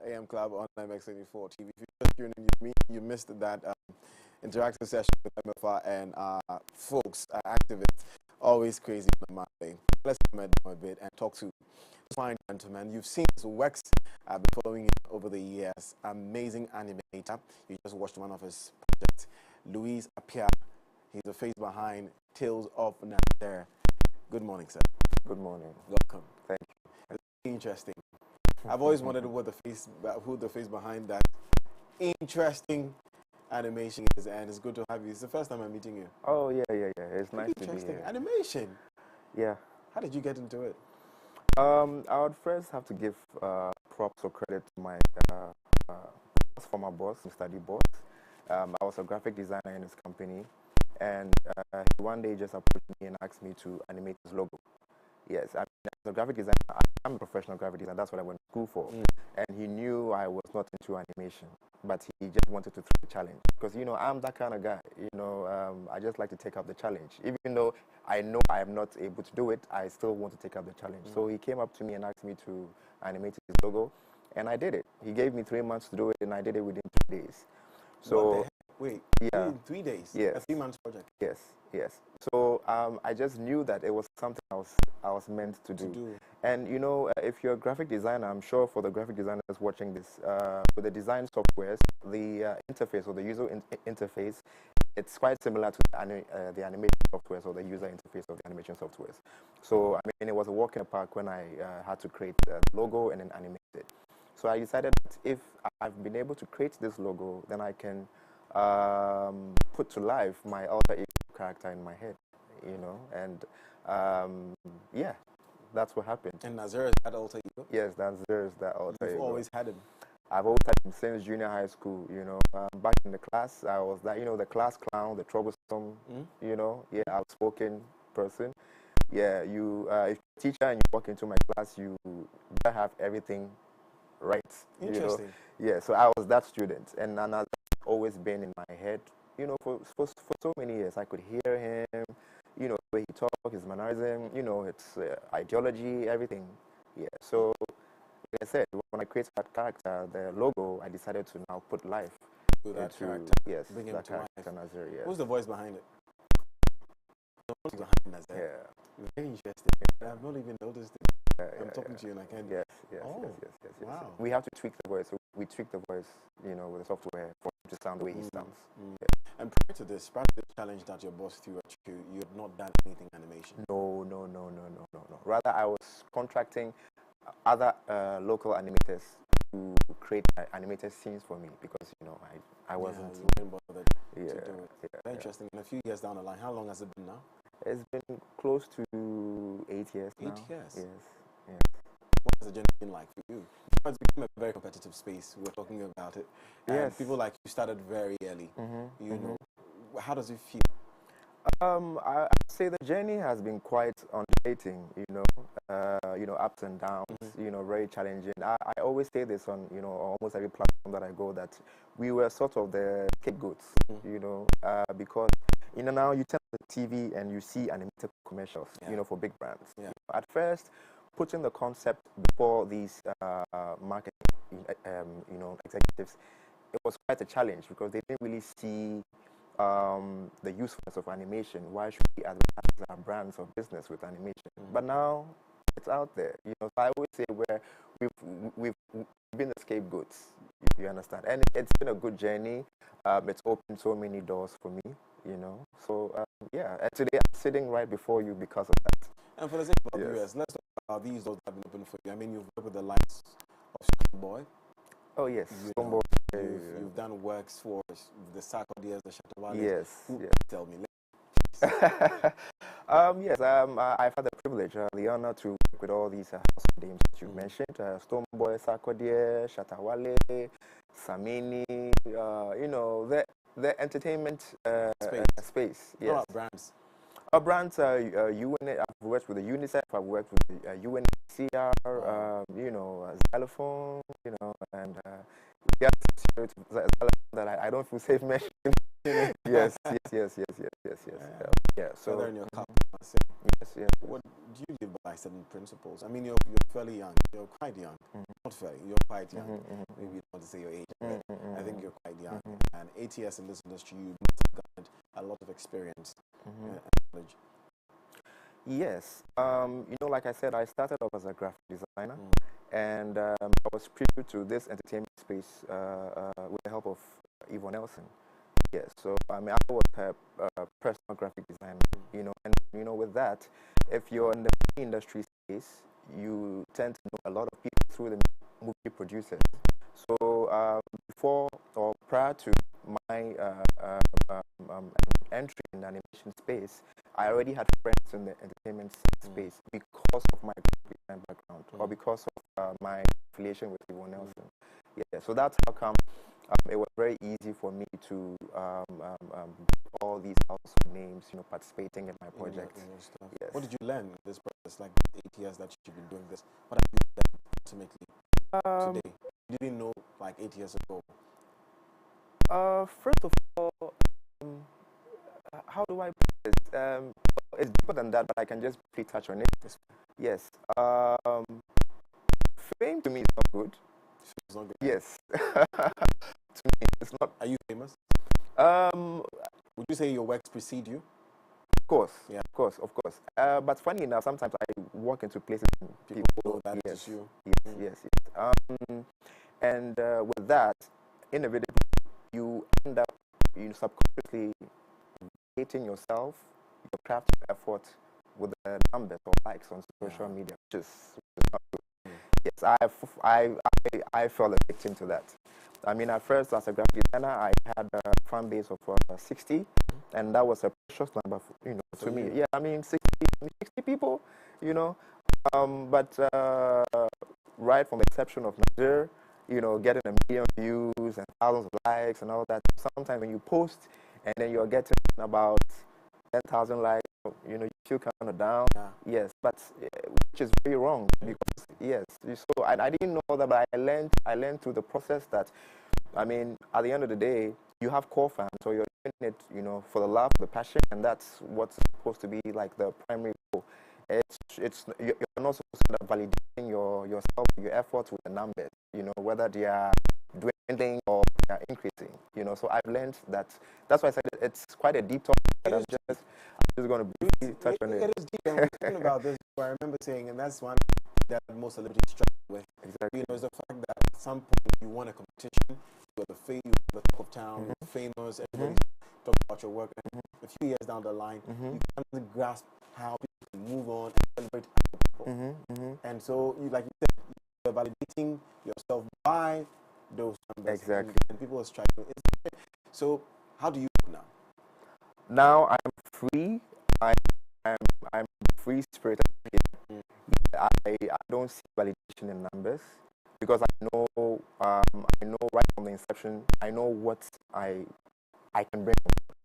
AM Club on MX84 TV. If you just tuned in, you missed that interactive session with MFR and folks, activists. Always crazy on Monday. Let's come down a bit and talk to this fine gentleman. You've seen his works. I've been following him over the years. Amazing animator. You just watched one of his projects, Louis Appiah. He's the face behind Tales of Nazir. Good morning, sir. Good morning. Welcome. Thank you. It's interesting. I've always wondered who the face behind that interesting animation is, and it's good to have you. It's the first time I'm meeting you. Oh, yeah. It's nice to be here. Animation. Yeah. How did you get into it? I would first have to give props or credit to my former boss, Mr. D. Boss. I was a graphic designer in his company, and he one day just approached me and asked me to animate his logo. Yes, as a graphic designer, I'm a professional graphic designer. That's what I went to school for. And he knew I was not into animation, but he just wanted to throw the challenge. Because, I'm that kind of guy. I just like to take up the challenge. Even though I know I am not able to do it, I still want to take up the challenge. So he came up to me and asked me to animate his logo, and I did it. He gave me 3 months to do it, and I did it within 3 days. So, wait, yeah. in 3 days? Yes. A 3 months project? Yes. So I just knew that it was something I was meant to do. And if you're a graphic designer, I'm sure for the graphic designers watching this, with the design softwares, the interface or the user interface, it's quite similar to the animation softwares or the user interface of the animation softwares. So it was a walk in the park when I had to create the logo and then animate it. So I decided that if I've been able to create this logo, then I can put to life my alter ego character in my head, and yeah, that's what happened. And Nazir is that alter ego? Yes, Nazir is that alter ego. You've always had him? I've always had him since junior high school, back in the class, I was that, the class clown, the troublesome, outspoken person. Yeah, if you're a teacher and you walk into my class, you better have everything right. Interesting. Yeah, so I was that student, and I've always been in my head, for so many years. I could hear him, the way he talks, his mannerism, its ideology, everything. Yeah, so like I said, when I created that character, the logo, I decided to now put life to that into, character. yes, Bring him that to character, life. Nazir, yes. Who's the voice behind it? The voice behind Nazir. Yeah. Very interesting. I've not even noticed it. I'm talking to you and I can't. Yes. Wow. We have to tweak the voice. So we tweak the voice, with the software for him to sound the way he sounds. Yeah. And prior to this challenge that your boss threw at you, you had not done anything animation? No. Rather, I was contracting other local animators to create animated scenes for me because, I wasn't. You weren't bothered to do it. Yeah. Interesting. And a few years down the line, how long has it been now? It's been close to 8 years now. 8 years? Yes. What has the journey been like for you? It's become a very competitive space. We're talking about it. Yes. People like you started very early. know, how does it feel? I'd say the journey has been quite undulating, ups and downs, very challenging. I always say this on, almost every platform that I go, that we were sort of the scapegoats, because, now you turn on the TV and you see animated commercials, for big brands. Yeah. At first, putting the concept before these marketing, executives, it was quite a challenge because they didn't really see the usefulness of animation. Why should we advertise our brands or business with animation? But now it's out there. So I always say where we've been the scapegoats. You understand? And it's been a good journey. It's opened so many doors for me. So and today I'm sitting right before you because of that. And for the sake of the viewers, let's talk about these doors that have been opened for you. You've worked with the likes of Boy. Oh yes, Boy. You've done works for the Sarkodie, the Shatawale. Yes. Tell me. Yes, I've had the privilege, the honor to work with all these household names that you mentioned. Stoneboy, Sarkodie, Shatawale, Samini, the entertainment space. Yes. What about brands? Brands, I've worked with the UNICEF, I've worked with the UNHCR, Xylophone, and that I don't feel safe mentioning. Yes. Yeah. So they're in your cup. Yes. What do you live by certain principles? You're fairly young. You're quite young. not fair. You're quite young. Maybe you don't want to say your age, but I think you're quite young. And 8 years in this industry, you must have gained a lot of experience and knowledge. Yes. Like I said, I started off as a graphic designer, and I was privy to this entertainment space with the help of Yvonne Nelson. Yes. So I was a personal graphic designer. And with that, if you're in the industry space, you tend to know a lot of people through the movie producers. So before or prior to my entry in the animation space, I already had friends in the entertainment space because of my graphic design background or because of my affiliation with Yvonne Nelson. Yeah, so that's how come it was very easy for me to all these household names, participating in my projects. Yes. What did you learn in this process, like 8 years that you've been doing this? What have you learned ultimately today? You didn't know like 8 years ago. First of all, how do I put this? It's deeper than that, but I can just briefly touch on it. Yes. Fame to me is not good. It's not good. Yes. To me, it's not. Are you famous? Would you say your works precede you? Of course. Yeah. Of course. But funny enough, sometimes I walk into places and people know that it's you. Yes. And with that, inevitably, you end up subconsciously hating yourself, your craft, your effort with the numbers or likes on social media, which is not good. Yes, I fell a victim to that. At first, as a graphic designer, I had a fan base of 60, and that was a precious number, to me. Yeah, 60 people, But right from the inception of Nazir, getting 1 million views and thousands of likes and all that. Sometimes when you post and then you're getting about 10,000 likes, you feel kind of down. Yeah. Yes, but which is very wrong because yes. So I didn't know that, but I learned through the process that, at the end of the day, you have core fans, so you're doing it, for the love, the passion, and that's what's supposed to be like the primary goal. You're not supposed to end up validating yourself, your efforts with the numbers, whether they are dwindling or they are increasing, So I've learned that. That's why I said it's quite a deep topic. I'm just going to briefly touch on it. It is deep, and we're talking about this. I remember saying, and that's one that most celebrities struggle with. Exactly. Is the fact that at some point you want a competition, you're the talk of town, you're famous, everybody's talking about your work, and a few years down the line, you can't grasp how people can move on and celebrate other people. And so, like you said, you're validating yourself by those numbers. Exactly. And people are struggling. So, how do you do now? Now I'm free. I'm free spirit. I don't see validation in numbers because I know right from the inception, I know what I can bring.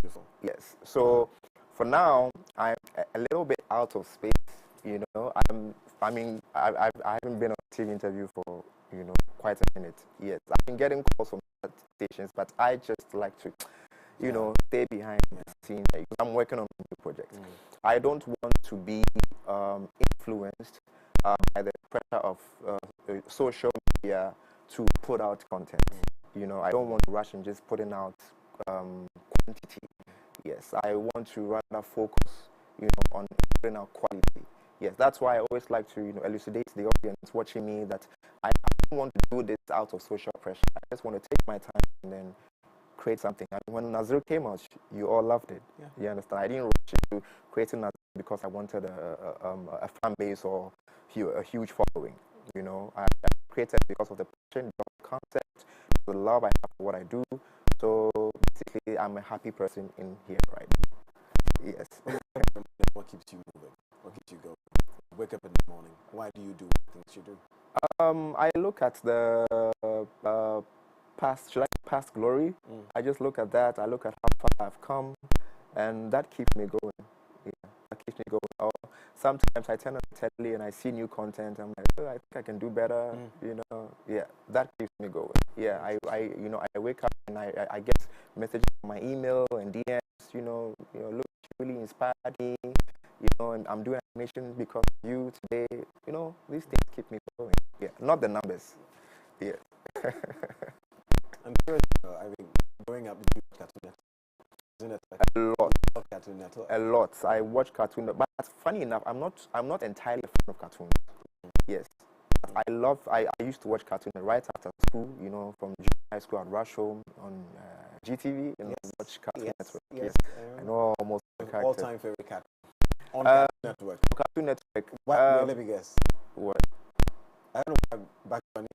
Beautiful. Yes. So for now, I'm a little bit out of space. I haven't been on a TV interview for quite a minute. Yes, I've been getting calls from stations, but I just like to stay behind the scene. I'm working on new projects. I don't want to be influenced by the pressure of social media to put out content. I don't want to rush and just putting out quantity. Yes, I want to rather focus, on putting out quality. Yes, that's why I always like to, elucidate the audience watching me that I don't want to do this out of social pressure. I just want to take my time and then create something. And when Nazir came out, you all loved it. Yeah. You understand? I didn't rush into creating Nazir because I wanted a fan base or a huge following. I created because of the passion, the concept, the love I have for what I do. So basically, I'm a happy person in here right now. Yes. What keeps you moving? What keeps you going? Wake up in the morning. Why do you do things you do? I look at the past glory. I just look at that. I look at how far I've come, and that keeps me going. Yeah, that keeps me going. Or sometimes I turn on the telly and I see new content. I'm like, I think I can do better. Yeah, that keeps me going. Yeah, I wake up and I get messages on my email and DMs. Look, really inspired me. And I'm doing animation because of you today. These things keep me going. Yeah, not the numbers. A lot. I watch cartoon, but funny enough, I'm not entirely a fan of cartoons. Yes, I used to watch cartoon right after school. You know, from high school, I'd rush home on GTV and watch Cartoon Network. Yes, I know almost the characters. All-time favorite cartoon on Cartoon Network. Cartoon Network. What? Let me guess. What? I don't know. Back Bunny.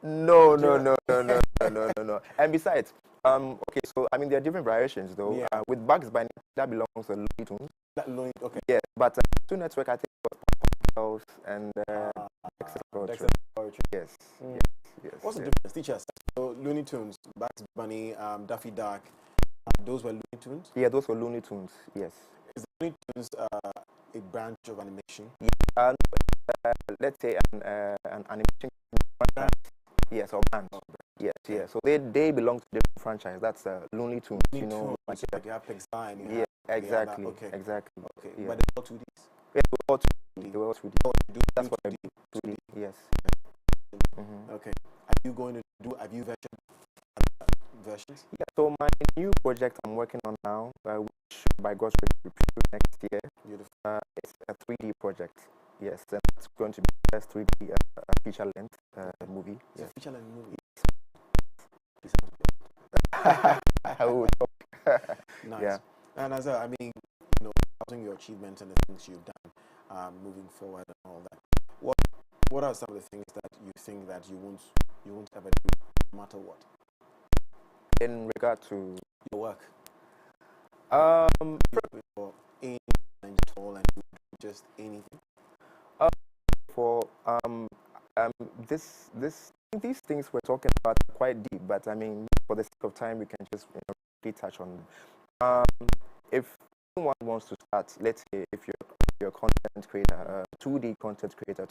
No. And besides, okay, so I mean there are different variations though. Yeah. With Bugs Bunny, that belongs to Looney Tunes. Okay. Yeah, but Cartoon Network, I think it was and Dexter's Laboratory. Yes. What's the difference? Teach us. So Looney Tunes, Bugs Bunny, Daffy Duck, those were Looney Tunes? Yeah, those were Looney Tunes, yes. Is Looney Tunes a branch of animation? Yeah, let's say an animation franchise. Yes, or band. Yes, yeah. So they belong to different franchise. That's Looney Tunes, you know. Like you have Pixar and you yeah, have exactly. Okay. Exactly. Okay. Yeah. But they're all 2Ds? Yeah, they were all 2D. They were all 2D. That's what I do. 2D, yes. Okay. Have you versions? Yeah, so my new project I'm working on now, which by God's grace will be produced next year, it's a 3D project. Yes, and it's going to be the first 3D feature-length movie. It's a feature-length movie? I will talk. Nice. Yeah. And Nazir, I mean, counting your achievements and the things you've done, moving forward and all that, what are some of the things that you think that you won't ever do, no matter what? In regard to your work, for any and all and just anything. These things we're talking about are quite deep, but I mean, for the sake of time, we can just really touch on them. If someone wants to start, let's say, if you're a content creator, a 2D content creator,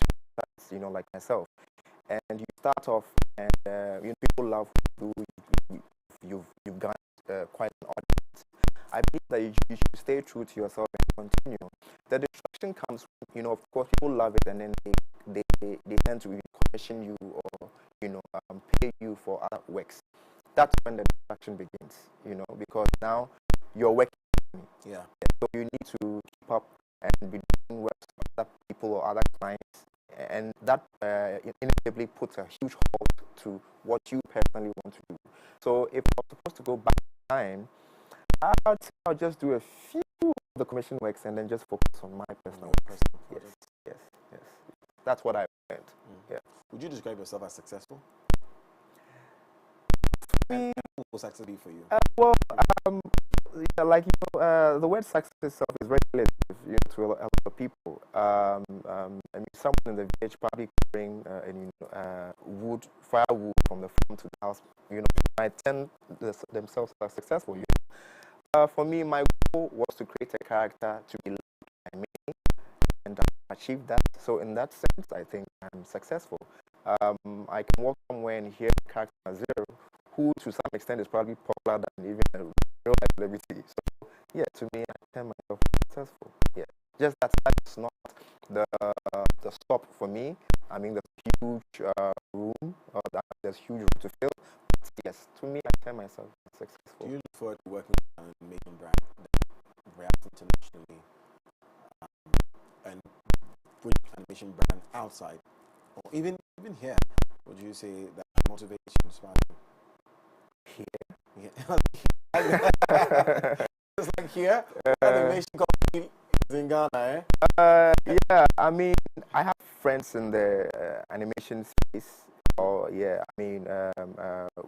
like myself, and you start off, and people love you've got quite an audience. I believe that you should stay true to yourself and continue. The distraction comes, of course, people love it, and then they tend to commission you or pay you for other works. That's when the distraction begins, because now you're working with me. Yeah. So you need to keep up and be doing works for other people or other clients, and that inevitably puts a huge halt to what you personally want to do. So if I'm supposed to go back in time, I'll just do a few of the commission works and then just focus on my personal works. Yes. That's what I meant. Yeah. Would you describe yourself as successful? And what will success be for you? The word success itself is very relative, to a lot of people. I mean, someone in the village probably bring firewood from the farm to the house. Might tend themselves as successful. For me, my goal was to create a character to be loved by me, and I achieved that. So in that sense, I think I'm successful. I can walk somewhere and hear a character Nazir, who to some extent is probably popular than even a real life celebrity. So yeah, to me, I tell myself successful. Yeah, just that's not the stop for me. I mean, there's huge room, there's huge room to fill. But yes, to me, I tell myself successful. Do you look forward to working with an animation brand that reacts internationally, and which animation brand outside, or even here? Would you say that motivation inspires you? Here. It's like here, animation company is in Ghana, eh? Yeah, I mean, I have friends in the animation space. Oh yeah, I mean,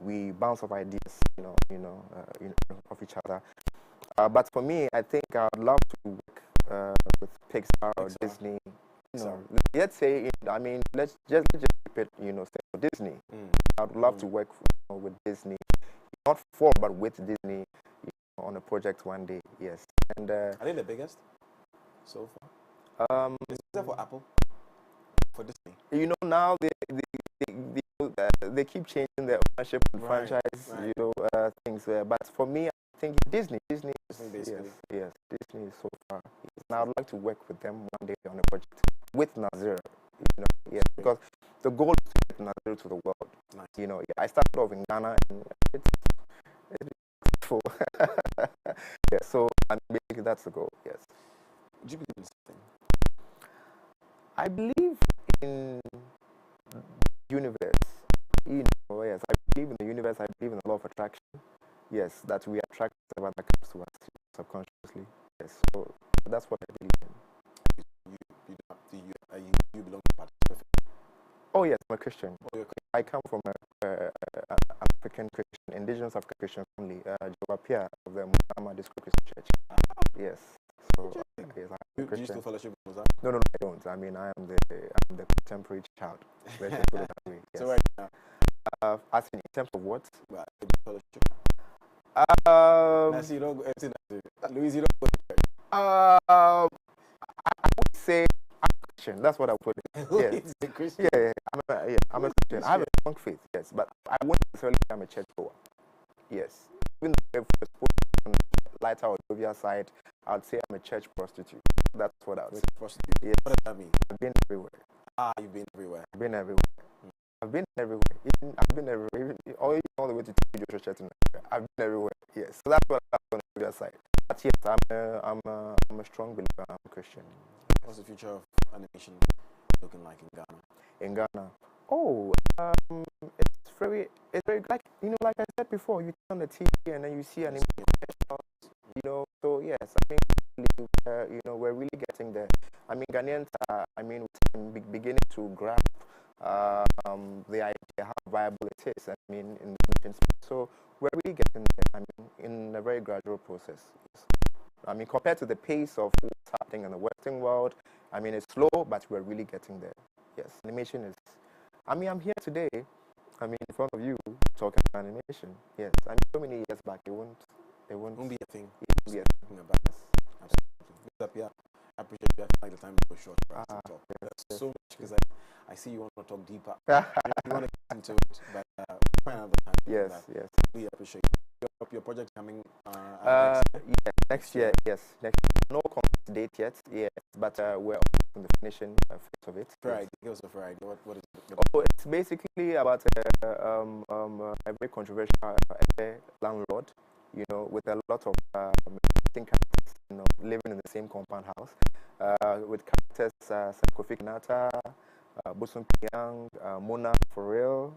we bounce off ideas, of each other. But for me, I think I'd love to work with Pixar or Disney. Let's say, let's just keep it, say for Disney. I'd love to work with Disney, not for, but with Disney, on a project one day. Yes. And are they the biggest so far? Is that for Apple? For Disney? Now they keep changing their ownership and franchise, things there. But for me, I think Disney is basically. Yes, Disney is so far. Yes. Now I'd like to work with them one day on a project with Nazir. Because the goal is to get Nazir to the world. Nice. I started off in Ghana, and it's successful. Yeah, so basically that's the goal. Yes. Do you believe in something? I believe in the universe. Yes, I believe in the universe. I believe in the law of attraction. Yes, that we attract whatever that comes to us subconsciously. Yes, so that's what I believe in. You belong to a particular faith? Oh yes, I'm a Christian. Oh, I come from an African Christian, indigenous African Christian family, Louis Appiah of the Muslim Christian Church. Yes. So yes, I'm a do you still Christian. fellowship with Muslim? No, I don't. I mean, I'm the contemporary child. Let's just put it that way. Yes. So right now, as in terms of what? well, fellowship. Um, You don't go empty that. Louis, you don't go to church. I would say I'm a Christian. That's what I would put it. Yes. He's a Christian. Yeah, I'm a Christian. I have a strong faith, yes, but I wouldn't necessarily say I'm a church goer. Yes. Even though if we're supposed to be on the lighter or jovial side, I'd say I'm a church prostitute. That's what I would say. Prostitute. Yes. What does that mean? I've been everywhere. You've been everywhere. I've been everywhere. I've been everywhere. I've been everywhere. Even all the way to Joshua Church. I've been everywhere. Yes. So that's what I'm on the jovial side. But yes, I'm a strong believer. I'm a Christian. What's the future of animation looking like in Ghana? In Ghana. Oh, it's very like like I said before, you turn on the TV and then you see animation, So yes, I think we're really getting there. I mean, Ghanaians are, we're beginning to grasp the idea how viable it is. I mean, in the nation space. So we're really getting there. I mean, in a very gradual process. Yes. I mean, compared to the pace of what's happening in the Western world, I mean, it's slow, but we're really getting there. Yes, animation is. I mean, I'm here today. I mean, in front of you, talking about animation. Yes, I mean, so many years back, it won't be a thing. It won't be a thing. About this. Absolutely. Yeah, I appreciate you. I feel like the time is so short for us to talk. Yes. So much because I see you want to talk deeper. You want to get into it, but find another time. Yes. Really appreciate your project coming. Next year. Yes, next year. No concrete date yet. Yes, but we're in the finishing phase of it. Friday. Give us a Friday. What is it? Oh, it's basically about a very controversial landlord, with a lot of characters, living in the same compound house, with characters Kofi Kinata, Bosun Piang, Mona for real,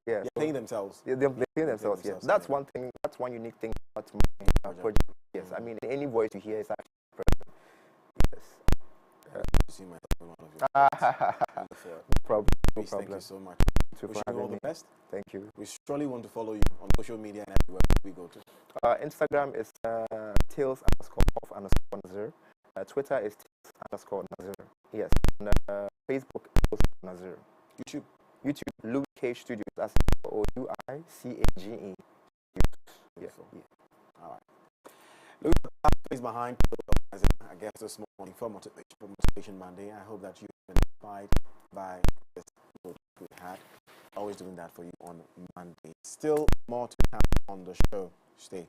yeah. They're paying themselves. They're paying themselves, yes. That's one thing. That's one unique thing about my project. Yes, I mean, any voice you hear is actually present. Yes. You see my one of your no problem. Thank you so much. Wishing you all the best. Thank you. We surely want to follow you on social media and everywhere we go to. Instagram is Tails_of_Nazir. Twitter is Tails_Nazir. Yes. And Facebook is Nazir. YouTube Louis K Studios. That's OUICAGE. Yeah. All right. Louis is behind. I guess a small motivation Monday. I hope that you've been inspired by this episode we had. Always doing that for you on Monday. Still more to come on the show. Stay.